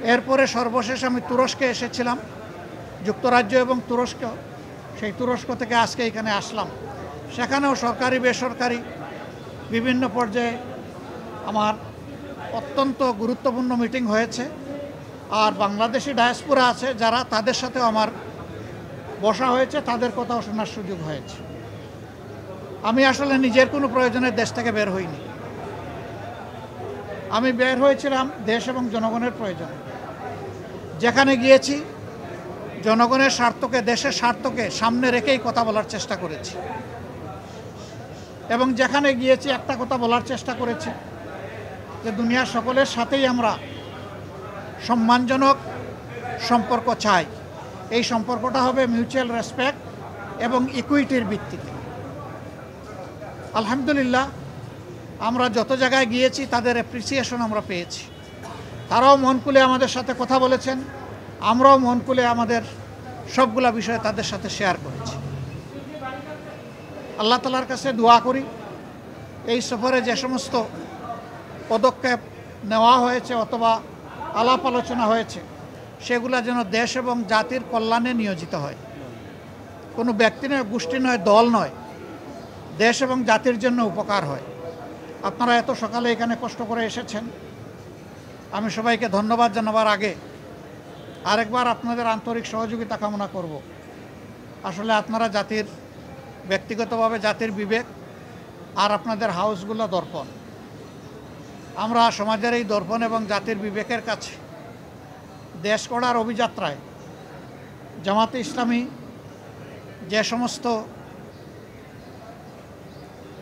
এরপরে সর্বশেষ আমি তুরস্কে এসেছিলাম, যুক্তরাজ্য এবং তুরস্ক। সেই তুরস্ক থেকে আজকে এখানে আসলাম। সেখানেও সরকারি বেসরকারি বিভিন্ন পর্যায়ে আমার অত্যন্ত গুরুত্বপূর্ণ মিটিং হয়েছে। আর বাংলাদেশি ডায়াসপোরা আছে যারা, তাদের সাথেও আমার বসা হয়েছে, তাদের কথাও শোনার সুযোগ হয়েছে। আমি আসলে নিজের কোনো প্রয়োজনে দেশ থেকে বের হইনি। আমি বের হয়েছিলাম দেশ এবং জনগণের প্রয়োজনে। যেখানে গিয়েছি জনগণের স্বার্থকে, দেশের স্বার্থকে সামনে রেখেই কথা বলার চেষ্টা করেছি। এবং যেখানে গিয়েছি একটা কথা বলার চেষ্টা করেছি যে দুনিয়ার সকলের সাথেই আমরা সম্মানজনক সম্পর্ক চাই। এই সম্পর্কটা হবে মিউচুয়াল রেসপেক্ট এবং ইকুইটির ভিত্তিতে। আলহামদুলিল্লাহ, আমরা যত জায়গায় গিয়েছি তাদের অ্যাপ্রিসিয়েশন আমরা পেয়েছি। তারাও মন খুলে আমাদের সাথে কথা বলেছেন, আমরাও মন খুলে আমাদের সবগুলা বিষয় তাদের সাথে শেয়ার করেছি। আল্লাহ তাআলার কাছে দোয়া করি এই সফরে যে সমস্ত পদক্ষেপ নেওয়া হয়েছে অথবা আলাপ আলোচনা হয়েছে সেগুলা যেন দেশ এবং জাতির কল্যাণে নিয়োজিত হয়। কোনো ব্যক্তি নয়, গোষ্ঠী নয়, দল নয়, দেশ এবং জাতির জন্য উপকার হয়। আপনারা এত সকালে এখানে কষ্ট করে এসেছেন, আমি সবাইকে ধন্যবাদ জানাবার আগে আরেকবার আপনাদের আন্তরিক সহযোগিতা কামনা করব। আসলে আপনারা জাতির, ব্যক্তিগতভাবে জাতির বিবেক, আর আপনাদের হাউসগুলো দর্পণ। আমরা সমাজের এই দর্পণ এবং জাতির বিবেকের কাছে দেশ গড়ার অভিযাত্রায় জামাতে ইসলামী যে সমস্ত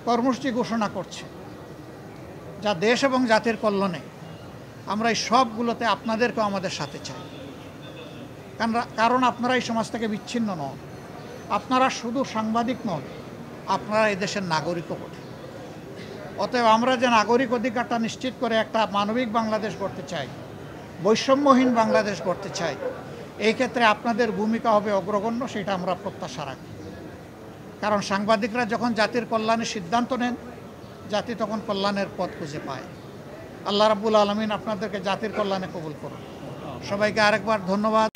কর্মসূচি ঘোষণা করছে যা দেশ এবং জাতির কল্যাণে, আমরা এই সবগুলোতে আপনাদেরকেও আমাদের সাথে চাই। কারণ আপনারা এই সমাজ থেকে বিচ্ছিন্ন নন, আপনারা শুধু সাংবাদিক নন, আপনারা এই দেশের নাগরিকও বটে। অতএব আমরা যে নাগরিক অধিকারটা নিশ্চিত করে একটা মানবিক বাংলাদেশ গড়তে চাই, বৈষম্যহীন বাংলাদেশ গড়তে চাই, এই ক্ষেত্রে আপনাদের ভূমিকা হবে অগ্রগণ্য, সেটা আমরা প্রত্যাশা রাখি। কারণ সাংবাদিকরা যখন জাতির কল্যাণের সিদ্ধান্ত নেন, জাতি তখন কল্যাণের পথ খুঁজে পায়। আল্লাহ রাব্বুল আলামিন আপনাদেরকে জাতির কল্যাণে কবুল করুন। সবাইকে আরেকবার ধন্যবাদ।